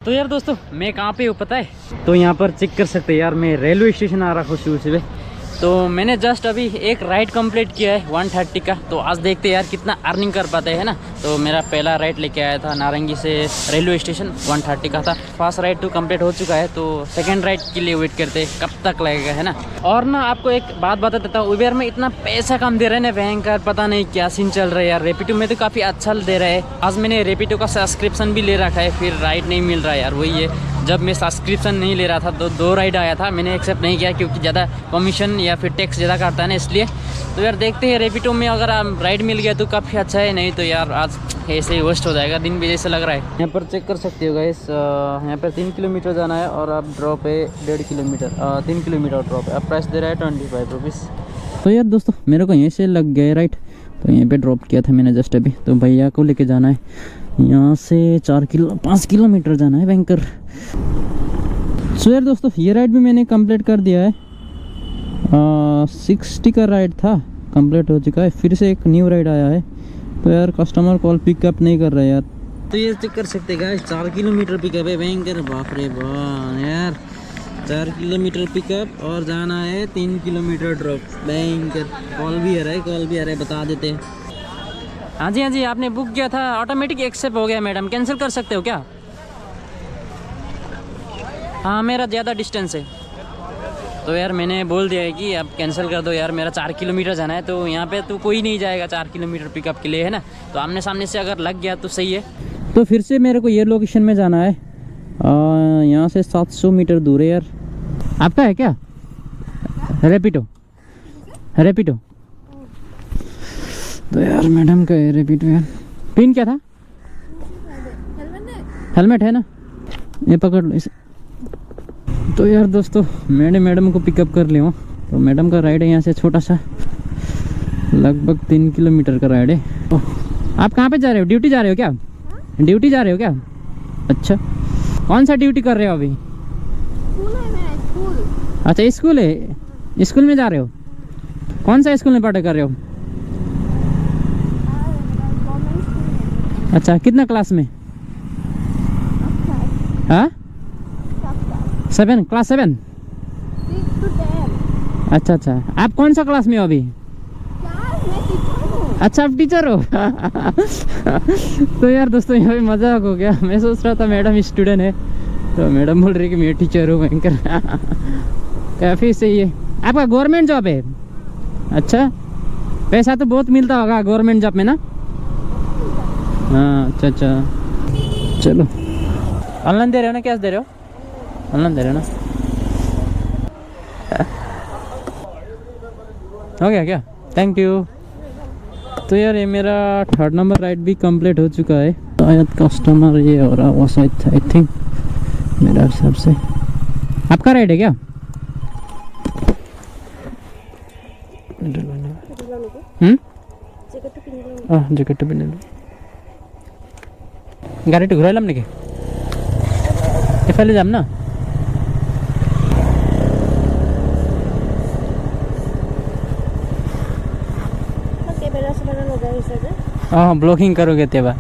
तो यार दोस्तों मैं कहाँ पे हूँ पता है? तो यहाँ पर चेक कर सकते हैं यार, मैं रेलवे स्टेशन आ रहा हूँ सुबह। तो मैंने जस्ट अभी एक राइड कंप्लीट किया है 130 का। तो आज देखते हैं यार कितना अर्निंग कर पाते हैं ना। तो मेरा पहला राइड लेके आया था नारंगी से रेलवे स्टेशन, 130 का था। फर्स्ट राइड तो कंप्लीट हो चुका है, तो सेकंड राइड के लिए वेट करते हैं कब तक लगेगा, है ना। और ना आपको एक बात बता देता हूँ, उबेर में इतना पैसा कम दे रहे हैं ना भयंकर, पता नहीं क्या सीन चल रहा है यार। रेपिडो में तो काफ़ी अच्छा दे रहा है। आज मैंने रेपिडो का सब्सक्रिप्शन भी ले रखा है, फिर राइड नहीं मिल रहा है यार। वही है, जब मैं सब्सक्रिप्शन नहीं ले रहा था तो 2 राइड आया था, मैंने एक्सेप्ट नहीं किया क्योंकि ज़्यादा कमीशन या फिर टैक्स ज़्यादा काटता है ना, इसलिए। तो यार देखते हैं रेपिडो में अगर राइड मिल गया तो काफ़ी अच्छा है, नहीं तो यार आज ऐसे ही वेस्ट हो जाएगा, दिन भी जैसे लग रहा है। यहाँ पर चेक कर सकते हो गाइस, यहाँ पर 3 किलोमीटर जाना है और अब ड्रॉप है 1.5 किलोमीटर, 3 किलोमीटर ड्रॉप है। अब प्राइस दे रहा है 25 रुपीज़। तो यार दोस्तों मेरे को यहीं से लग गया राइट, तो यहीं पे ड्रॉप किया था मैंने जस्ट अभी। तो भैया को लेके जाना है, यहाँ से 5 किलोमीटर जाना है बैंकर। सो यार दोस्तों ये राइड भी मैंने कंप्लीट कर दिया है। 60 का राइड था, कंप्लीट हो चुका है। फिर से एक न्यू राइड आया है, तो यार कस्टमर कॉल पिकअप नहीं कर रहा है यार। तो ये चेक कर सकते हैं गाइस, 4 किलोमीटर पिकअप है बैंकर। बाप रे बाप यार, 4 किलोमीटर पिकअप और जाना है 3 किलोमीटर ड्रॉप बैंकर। कॉल भी आ रहा है, बता देते हैं। हाँ जी आपने बुक किया था, ऑटोमेटिक एक्सेप्ट हो गया मैडम, कैंसिल कर सकते हो क्या? हाँ मेरा ज़्यादा डिस्टेंस है, तो यार मैंने बोल दिया है कि अब कैंसिल कर दो यार, मेरा 4 किलोमीटर जाना है। तो यहाँ पे तो कोई नहीं जाएगा 4 किलोमीटर पिकअप के लिए, है ना। तो आमने सामने से अगर लग गया तो सही है। तो फिर से मेरे को ये लोकेशन में जाना है, यहाँ से 700 मीटर दूर है यार। आपका है क्या रेपिडो? तो यार मैडम का है रेपिडो यार। पिन क्या था? हेलमेट है ना, ये पकड़ लो इसे। तो यार दोस्तों मैंने मैडम को पिकअप कर लिया हूँ। तो मैडम का राइड है यहाँ से छोटा सा, लगभग 3 किलोमीटर का राइड है। आप कहाँ पे जा रहे हो? ड्यूटी जा रहे हो क्या? ड्यूटी जा रहे हो क्या? अच्छा, कौन सा ड्यूटी कर रहे हो अभी? स्कूल। अच्छा स्कूल है, स्कूल में जा रहे हो? कौन सा स्कूल में पढ़ाई कर रहे हो? अच्छा, कितना क्लास में? हाँ 7, क्लास 7। 6 to 10। अच्छा, आप कौन सा क्लास में हो अभी? मैं टीचर हूँ। अच्छा आप टीचर हो। तो यार दोस्तों यहाँ पे मजाक हो गया, मैं सोच रहा था मैडम स्टूडेंट है, तो मैडम बोल रही कि मैं टीचर हूँ बैंकर। काफ़ी सही है। आपका गवर्नमेंट जॉब है? अच्छा, पैसा तो बहुत मिलता होगा गवर्नमेंट जॉब में ना? हाँ अच्छा, चलो। ऑनलाइन दे रहे हो ना, कैश दे रहे हो? ऑनलाइन दे रहे हो ना? हो गया क्या? Thank you. तो यार ये मेरा 3rd नंबर राइड भी कंप्लीट हो चुका है। शायद कस्टमर ये हो रहा वो शायद, आई थिंक मेरा हिसाब से। आपका राइड है क्या? जैकेट भी ले लो। गाड़ी तो घुराइलाम नाकि एफाले जाम ना? हाँ ब्लॉगिंग करोगे तेबा।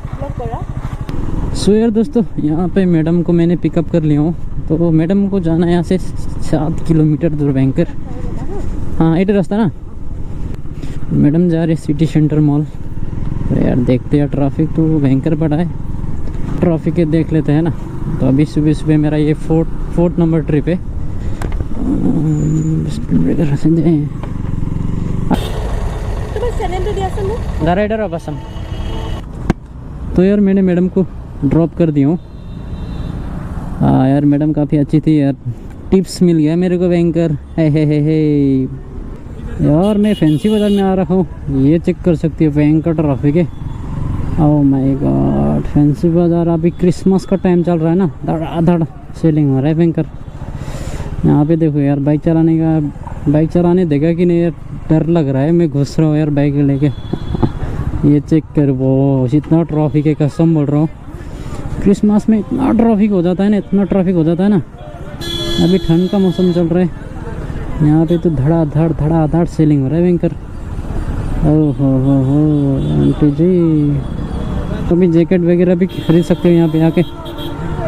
सो यार दोस्तों यहाँ पे मैडम को मैंने पिकअप कर लिया हूँ। तो मैडम को जाना है यहाँ से 7 किलोमीटर दूर बैंकर। हाँ ये रास्ता ना। मैडम जा रही है सिटी सेंटर मॉल। तो यार देखते हैं, ट्रैफिक तो बैंकर पड़ा है, ट्रैफिक के देख लेते हैं ना। तो अभी सुबह मेरा ये 4th नंबर ट्रिप है। राइडर बसम। तो यार मैंने मैडम को ड्रॉप कर दिया हूँ। हाँ यार मैडम काफ़ी अच्छी थी यार, टिप्स मिल गया मेरे को बैंकर। हे यार मैं फैंसी बाज़ार में आ रहा हूँ, ये चेक कर सकती है बैंकर ट्रैफिक है। ओह माय गॉड, फैंसी बाज़ार अभी क्रिसमस का टाइम चल रहा है ना, धड़ सेलिंग हो रहा है बैंकर। यहाँ पे देखो यार, बाइक चलाने देगा कि नहीं यार, डर लग रहा है। मैं घुस रहा हूँ यार बाइक लेके। ये चेक कर, वो इतना ट्रैफिक है, कसम बोल रहा हूँ। क्रिसमस में इतना ट्रैफिक हो जाता है ना, अभी ठंड का मौसम चल रहा है, यहाँ पे तो धड़ा सेलिंग हो रहा है बैंकर। ओह हो आंटी जी, तो भी जैकेट वगैरह भी खरीद सकते हो यहाँ पे आके।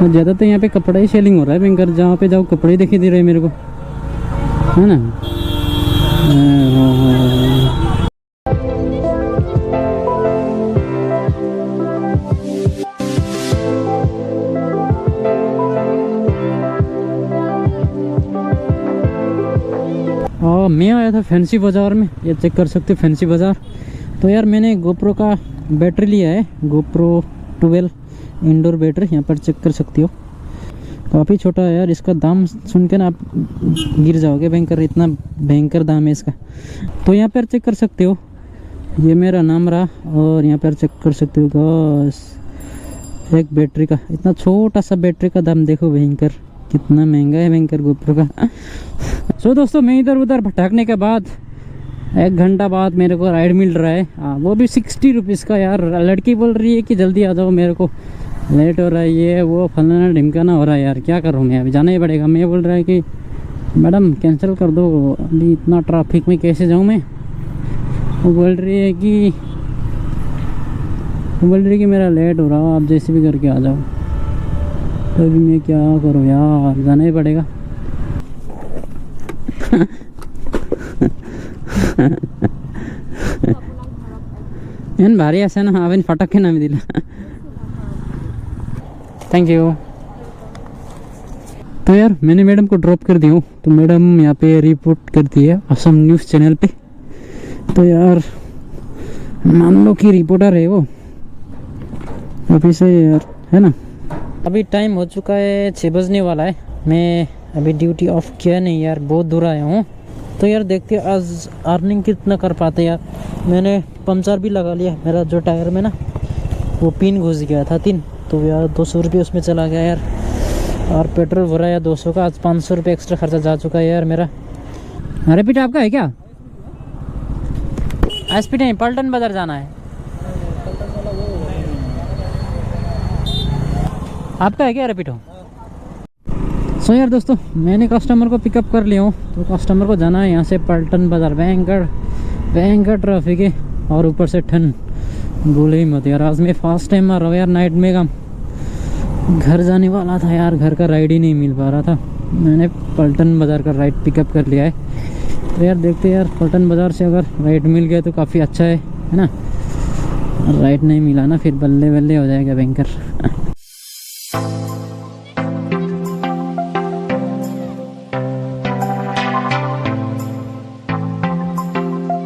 ज़्यादा तो यहाँ पे कपड़ा ही सेलिंग हो रहा है बैंकर, जहाँ पे जाओ कपड़े ही दिखाई दे रहे हैं मेरे को, है ना। मैं आया था फैंसी बाज़ार में, ये चेक कर सकते हो फैंसी बाज़ार। तो यार मैंने गोप्रो का बैटरी लिया है, गोप्रो 12 इंडोर बैटरी, यहाँ पर चेक कर सकते हो। काफ़ी छोटा है यार, इसका दाम सुन के ना आप गिर जाओगे भयंकर, इतना भयंकर दाम है इसका। तो यहाँ पर चेक कर सकते हो, ये मेरा नाम रहा, और यहाँ पर चेक कर सकते हो बस एक बैटरी का, इतना छोटा सा बैटरी का दाम देखो भयंकर, कितना महंगा है भयंकर गोप्रो का। सो दोस्तों, मैं इधर उधर भटकने के बाद 1 घंटा बाद मेरे को राइड मिल रहा है, वो भी 60 रुपीज़ का। यार लड़की बोल रही है कि जल्दी आ जाओ, मेरे को लेट हो रहा है, ये वो फलाना ढिमकाना हो रहा है। यार क्या करूँ मैं, अभी जाना ही पड़ेगा। मैं बोल रहा है कि मैडम कैंसिल कर दो, अभी इतना ट्रैफिक में कैसे जाऊँ मैं। वो बोल रही है कि मेरा लेट हो रहा, आप जैसे भी करके आ जाओ। तो अभी मैं क्या करूँ यार, जाना ही पड़ेगा। एन भारी आसे ना, आवेन फटक के नामी दिला। Thank you. तो यार मैंने मैडम को ड्रॉप कर दिया हूँ, तो मैडम यहाँ पे रिपोर्ट करती है असम न्यूज़ चैनल पे। तो यार मान लो कि रिपोर्टर है वो, अभी से यार, है ना। अभी टाइम हो चुका है, 6 बजने वाला है। मैं अभी ड्यूटी ऑफ किया नहीं यार, बहुत दूर आया हूँ। तो यार देखते हैं आज अर्निंग कितना कर पाते यार। मैंने पंचर भी लगा लिया, मेरा जो टायर में ना वो पिन घुस गया था 3, तो यार 200 रुपये उसमें चला गया यार। और पेट्रोल भरा यार 200 का, आज 500 रुपये एक्स्ट्रा खर्चा जा चुका है यार मेरा। अरे पीठ आपका है क्या? एसपी नहीं, पलटन बाजार जाना है। आपका है क्या रेपिडो? सो यार दोस्तों, मैंने कस्टमर को पिकअप कर लिया हूँ, तो कस्टमर को जाना है यहाँ से पलटन बाज़ार। भयंकर ट्रैफिक है, और ऊपर से ठंड, बोले ही मत यार। आज मैं फर्स्ट टाइम आ रहा हूँ यार नाइट में काम। घर जाने वाला था यार, घर का राइड ही नहीं मिल पा रहा था। मैंने पलटन बाज़ार का राइड पिकअप कर लिया है। तो यार देखते यार, पलटन बाज़ार से अगर राइड मिल गया तो काफ़ी अच्छा है ना। राइड नहीं मिला ना, फिर बल्ले बल्ले हो जाएगा भयंकर।